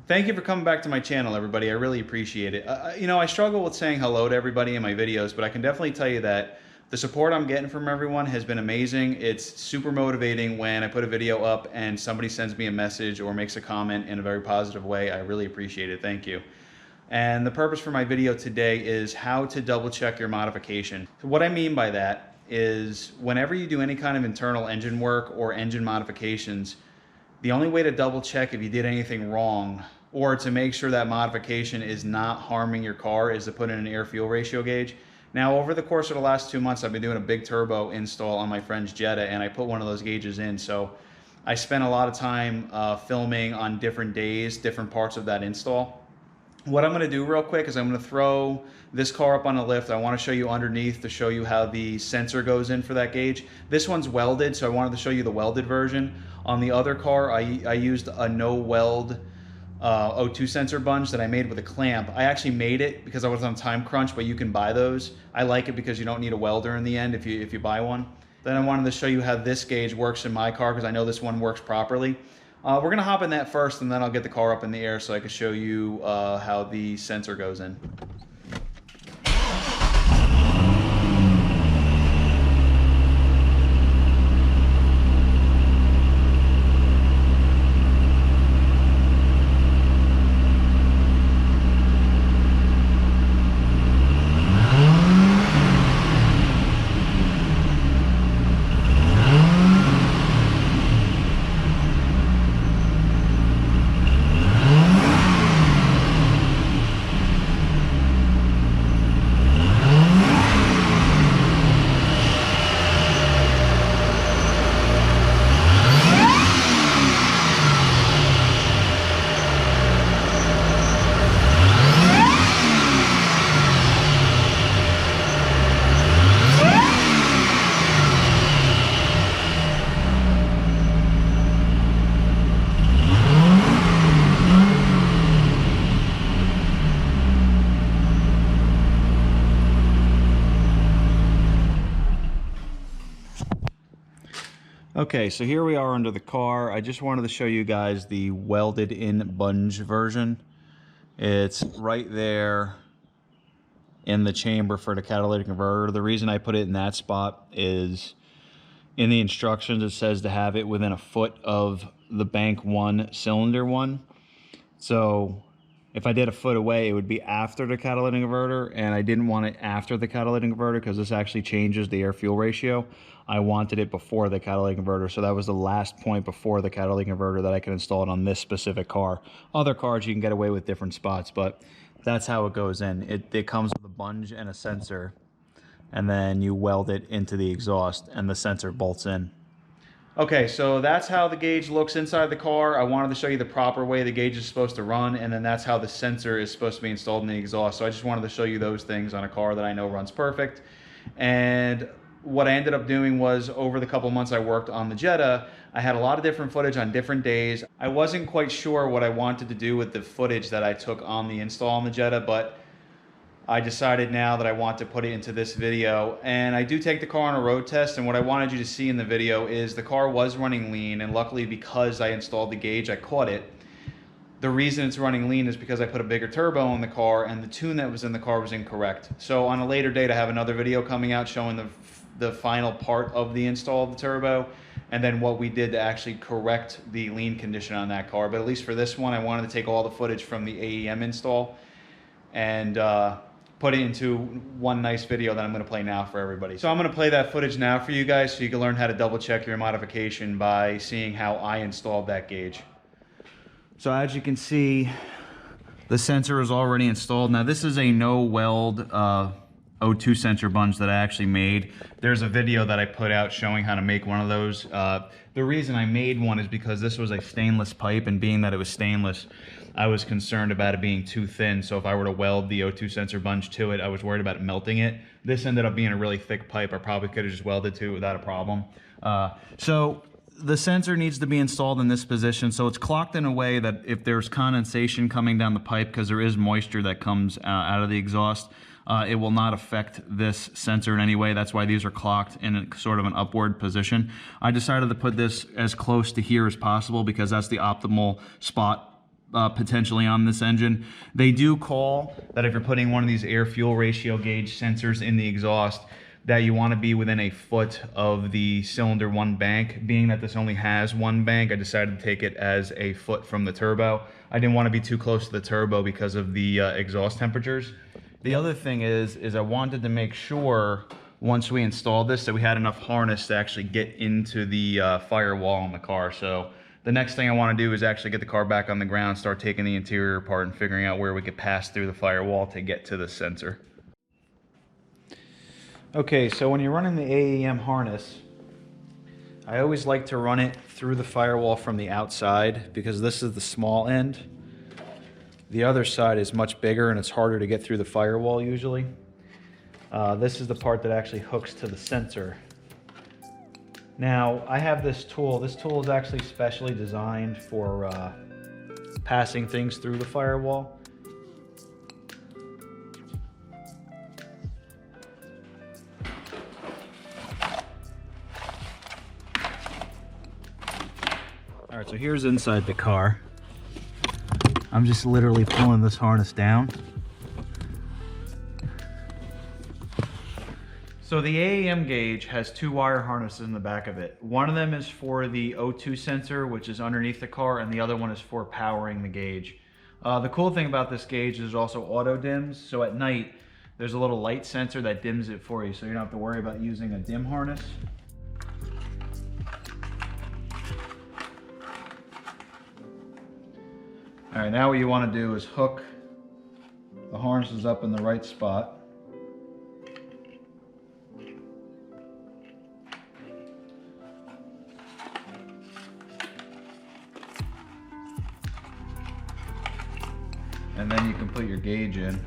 Thank you for coming back to my channel, everybody. I really appreciate it. You know, I struggle with saying hello to everybody in my videos, but I can definitely tell you that the support I'm getting from everyone has been amazing. It's super motivating when I put a video up and somebody sends me a message or makes a comment in a very positive way. I really appreciate it. Thank you. And the purpose for my video today is how to double check your modification. So what I mean by that is whenever you do any kind of internal engine work or engine modifications, the only way to double check if you did anything wrong or to make sure that modification is not harming your car is to put in an air-fuel ratio gauge. Now, over the course of the last 2 months, I've been doing a big turbo install on my friend's Jetta, and I put one of those gauges in. So I spent a lot of time filming on different days, different parts of that install. What I'm gonna do real quick is I'm gonna throw this car up on a lift. I wanna show you underneath to show you how the sensor goes in for that gauge. This one's welded, so I wanted to show you the welded version. On the other car, I used a no weld O2 sensor bunge that I made with a clamp. I actually made it because I was on time crunch, but you can buy those. I like it because you don't need a welder in the end if you buy one. Then I wanted to show you how this gauge works in my car because I know this one works properly. We're gonna hop in that first and then I'll get the car up in the air so I can show you how the sensor goes in. Okay, so here we are under the car. I just wanted to show you guys the welded in bunge version. It's right there in the chamber for the catalytic converter. The reason I put it in that spot is in the instructions it says to have it within a foot of the bank 1 cylinder 1. So if I did a foot away, it would be after the catalytic converter, and I didn't want it after the catalytic converter because this actually changes the air-fuel ratio. I wanted it before the catalytic converter, so that was the last point before the catalytic converter that I could install it on this specific car. Other cars you can get away with different spots, but that's how it goes in. It comes with a bunge and a sensor, and then you weld it into the exhaust, and the sensor bolts in. Okay, so that's how the gauge looks inside the car. I wanted to show you the proper way the gauge is supposed to run, and then that's how the sensor is supposed to be installed in the exhaust. So I just wanted to show you those things on a car that I know runs perfect. And what I ended up doing was, over the couple months I worked on the Jetta, I had a lot of different footage on different days. I wasn't quite sure what I wanted to do with the footage that I took on the install on the Jetta, but I decided now that I want to put it into this video. And I do take the car on a road test, and what I wanted you to see in the video is the car was running lean, and luckily because I installed the gauge, I caught it. The reason it's running lean is because I put a bigger turbo in the car, and the tune that was in the car was incorrect. So on a later date, I have another video coming out showing the final part of the install of the turbo, and then what we did to actually correct the lean condition on that car. But at least for this one, I wanted to take all the footage from the AEM install and put it into one nice video that I'm going to play now for everybody. So I'm going to play that footage now for you guys so you can learn how to double check your modification by seeing how I installed that gauge. So as you can see, the sensor is already installed. Now this is a no weld O2 sensor bunge that I actually made. There's a video that I put out showing how to make one of those. The reason I made one is because this was a stainless pipe, and being that it was stainless, I was concerned about it being too thin. So if I were to weld the O2 sensor bunge to it, I was worried about it melting it. This ended up being a really thick pipe. I probably could have just welded to it without a problem. So the sensor needs to be installed in this position, so it's clocked in a way that if there's condensation coming down the pipe, because there is moisture that comes out of the exhaust, it will not affect this sensor in any way. That's why these are clocked in a sort of an upward position. I decided to put this as close to here as possible because that's the optimal spot potentially on this engine. They do call that if you're putting one of these air-fuel ratio gauge sensors in the exhaust, that you want to be within a foot of the cylinder 1 bank. Being that this only has 1 bank, I decided to take it as a foot from the turbo. I didn't want to be too close to the turbo because of the exhaust temperatures. The other thing is I wanted to make sure once we installed this that we had enough harness to actually get into the firewall on the car. So the next thing I want to do is actually get the car back on the ground, start taking the interior apart and figuring out where we could pass through the firewall to get to the sensor. Okay, so when you're running the AEM harness, I always like to run it through the firewall from the outside because this is the small end. The other side is much bigger and it's harder to get through the firewall usually. This is the part that actually hooks to the sensor. Now, I have this tool. This tool is actually specially designed for passing things through the firewall. All right, so here's inside the car. I'm just literally pulling this harness down. So the AEM gauge has 2 wire harnesses in the back of it. One of them is for the O2 sensor, which is underneath the car, and the other one is for powering the gauge. The cool thing about this gauge is there's also auto dims, so at night there's a little light sensor that dims it for you, so you don't have to worry about using a dim harness. All right, now what you want to do is hook the harnesses up in the right spot. And then you can put your gauge in.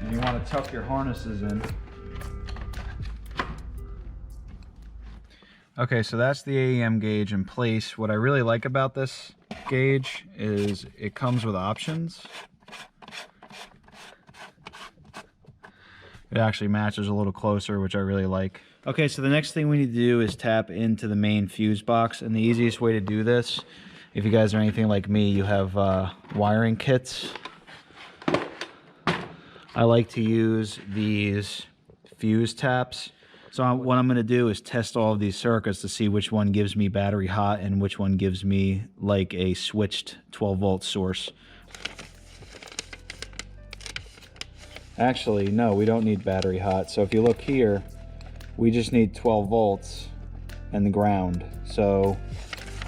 And you want to tuck your harnesses in. Okay, so that's the AEM gauge in place. What I really like about this gauge is it comes with options. It actually matches a little closer, which I really like. Okay, so the next thing we need to do is tap into the main fuse box, and the easiest way to do this, if you guys are anything like me, you have wiring kits. I like to use these fuse taps. So what I'm going to do is test all of these circuits to see which one gives me battery hot and which one gives me like a switched 12-volt source. Actually, no, we don't need battery hot. So if you look here, we just need 12 volts and the ground. So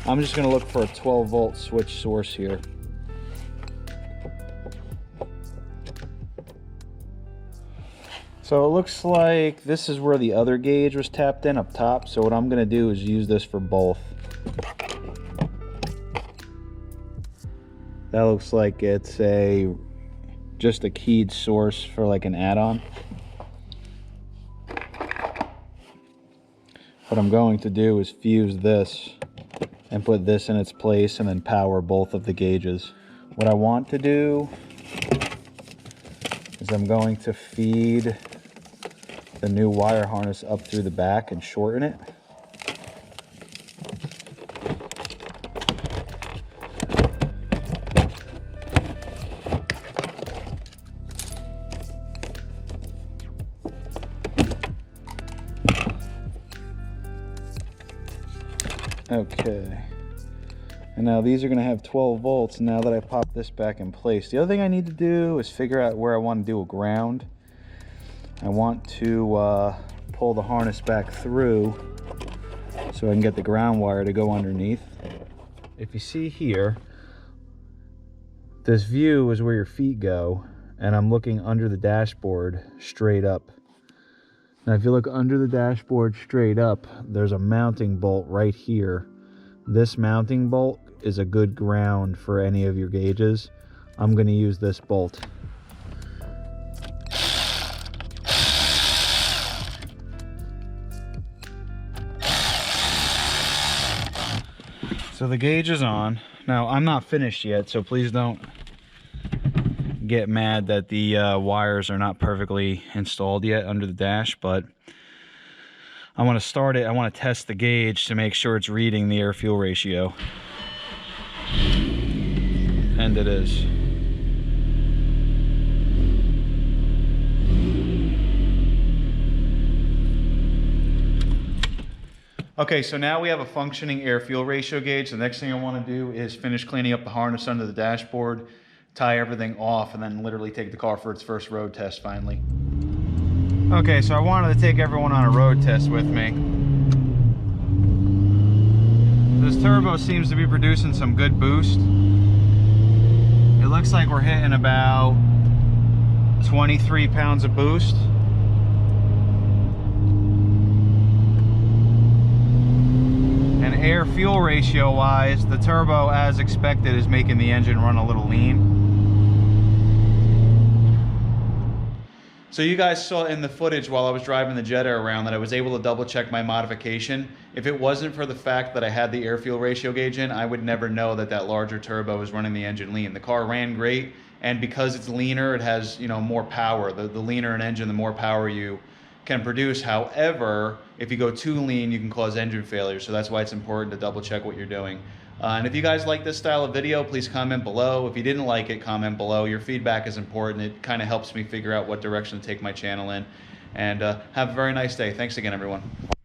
I'm just going to look for a 12-volt switch source here. So it looks like this is where the other gauge was tapped in up top. So what I'm going to do is use this for both. That looks like it's just a keyed source for like an add-on. What I'm going to do is fuse this and put this in its place and then power both of the gauges. What I want to do is I'm going to feed the new wire harness up through the back and shorten it. Okay, and now these are going to have 12 volts now that I pop this back in place. The other thing I need to do is figure out where I want to do a ground. I want to pull the harness back through so I can get the ground wire to go underneath. If you see here, this view is where your feet go, and I'm looking under the dashboard straight up. Now if you look under the dashboard straight up, there's a mounting bolt right here. This mounting bolt is a good ground for any of your gauges. I'm going to use this bolt. So the gauge is on. Now I'm not finished yet, so please don't get mad that the wires are not perfectly installed yet under the dash, but I want to start it. I want to test the gauge to make sure it's reading the air-fuel ratio. And it is. Okay, so now we have a functioning air-fuel ratio gauge. The next thing I want to do is finish cleaning up the harness under the dashboard, tie everything off, and then literally take the car for its first road test finally. Okay, so I wanted to take everyone on a road test with me. This turbo seems to be producing some good boost. It looks like we're hitting about 23 pounds of boost. And air-fuel ratio wise, the turbo, as expected, is making the engine run a little lean. So you guys saw in the footage while I was driving the Jetta around that I was able to double check my modification. If it wasn't for the fact that I had the air-fuel ratio gauge in, I would never know that that larger turbo was running the engine lean. The car ran great, and because it's leaner, it has, you know, more power. The leaner an engine, the more power you can produce. However, if you go too lean, you can cause engine failure. So that's why it's important to double check what you're doing. And if you guys like this style of video, please comment below. If you didn't like it, comment below. Your feedback is important. It kind of helps me figure out what direction to take my channel in. And have a very nice day. Thanks again, everyone.